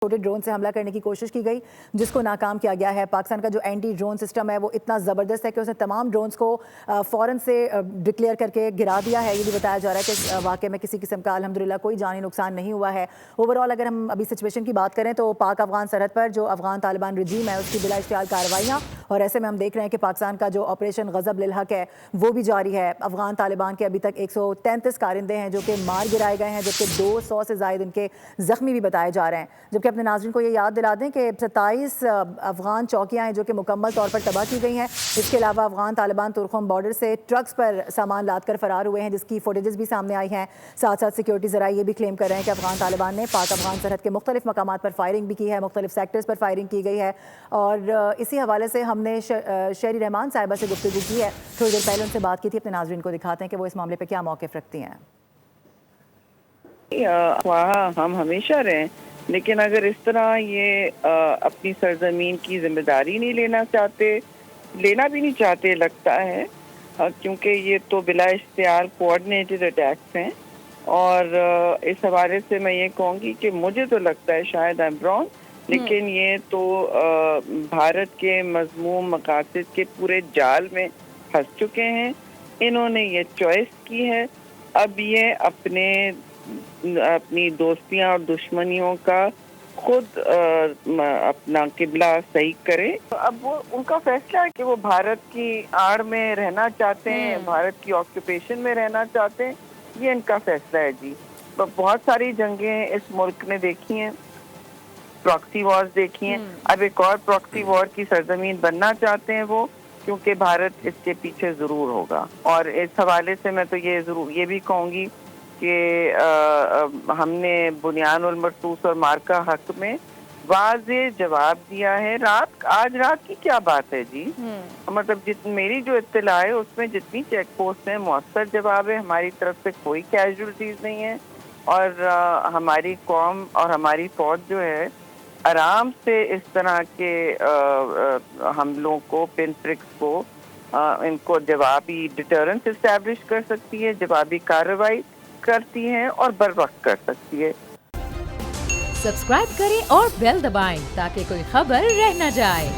چھوٹے ڈرون سے حملہ کرنے کی کوشش کی گئی جس کو ناکام کیا گیا ہے۔ پاکستان کا جو اینٹی ڈرون سسٹم ہے وہ اتنا زبردست ہے کہ اس نے تمام ڈرونز کو فوراً سے ڈکلیئر کر کے گرا دیا ہے۔ یہ بھی بتایا جا رہا ہے کہ واقعے میں کسی قسم کا الحمدللہ کوئی جانی نقصان نہیں ہوا ہے۔ اوورآل اگر ہم ابھی سچویشن کی بات کریں تو پاک افغان سرحد پر جو افغان طالبان رجیم ہے اس کی بلا اشتعال کارروائیاں، اور ایسے میں ہم دیکھ رہے ہیں کہ پاکستان کا جو آپریشن غضب للحق ہے وہ بھی جاری ہے۔ افغان طالبان کے ابھی تک 133 کارندے ہیں جو کہ مار گرائے گئے ہیں، جبکہ 200 سے زائد ان کے زخمی بھی بتائے جا رہے ہیں۔ جبکہ اپنے ناظرین کو یہ یاد دلا دیں کہ 27 افغان چوکیاں ہیں جو کہ مکمل طور پر تباہ کی گئی ہیں۔ اس کے علاوہ افغان طالبان ترخم بارڈر سے ٹرکس پر سامان لاد کر فرار ہوئے ہیں، جس کی فوٹیجز بھی سامنے آئی ہیں۔ ساتھ ساتھ سیکیورٹی ذرائع یہ بھی کلیم کر رہے ہیں کہ افغان طالبان نے پاک افغان سرحد کے مختلف مقامات پر فائرنگ بھی کی ہے، مختلف سیکٹرز پر فائرنگ کی گئی ہے، اور اسی حوالے سے ہم نے شہری رحمان صاحبہ سے گفتگو کی ہے، تھوڑی دیر پہلے ان سے بات کی تھی۔ اپنے ناظرین کو دکھاتے ہیں کہ وہ اس معاملے پہ کیا موقف رکھتی ہیں۔ وہاں ہم ہمیشہ رہیں، لیکن اگر اس طرح یہ اپنی سرزمین کی ذمہ داری نہیں لینا بھی نہیں چاہتے لگتا ہے، کیونکہ یہ تو بلا اشتعال کوآرڈینیٹڈ اٹیکس ہیں، اور اس حوالے سے میں یہ کہوں گی کہ مجھے تو لگتا ہے شاید I'm wrong، لیکن یہ تو بھارت کے مذموم مقاصد کے پورے جال میں پھنس چکے ہیں۔ انہوں نے یہ چوائس کی ہے، اب یہ اپنی دوستیاں اور دشمنیوں کا خود اپنا قبلہ صحیح کرے۔ اب وہ ان کا فیصلہ ہے کہ وہ بھارت کی آڑ میں رہنا چاہتے ہیں، بھارت کی آکوپیشن میں رہنا چاہتے ہیں، یہ ان کا فیصلہ ہے جی۔ بہت ساری جنگیں اس ملک نے دیکھی ہیں، پراکسی وارز دیکھی ہیں، اب ایک اور پراکسی وار کی سرزمین بننا چاہتے ہیں وہ، کیونکہ بھارت اس کے پیچھے ضرور ہوگا۔ اور اس حوالے سے میں تو یہ بھی کہوں گی کہ ہم نے بنیان المرصوص اور مارکا حق میں واضح جواب دیا ہے۔ آج رات کی کیا بات ہے جی، مطلب میری جو اطلاع ہے اس میں جتنی چیک پوسٹ ہیں مؤثر جواب ہے، ہماری طرف سے کوئی کیجولٹیز نہیں ہے، اور ہماری قوم اور ہماری فوج جو ہے آرام سے اس طرح کے حملوں کو، پن پرکس کو، ان کو جوابی ڈیٹرنس اسٹیبلش کر سکتی ہے، جوابی کارروائی کرتی ہیں اور بر وقت کر سکتی ہے۔ سبسکرائب کریں اور بیل دبائیں تاکہ کوئی خبر رہ نہ جائے۔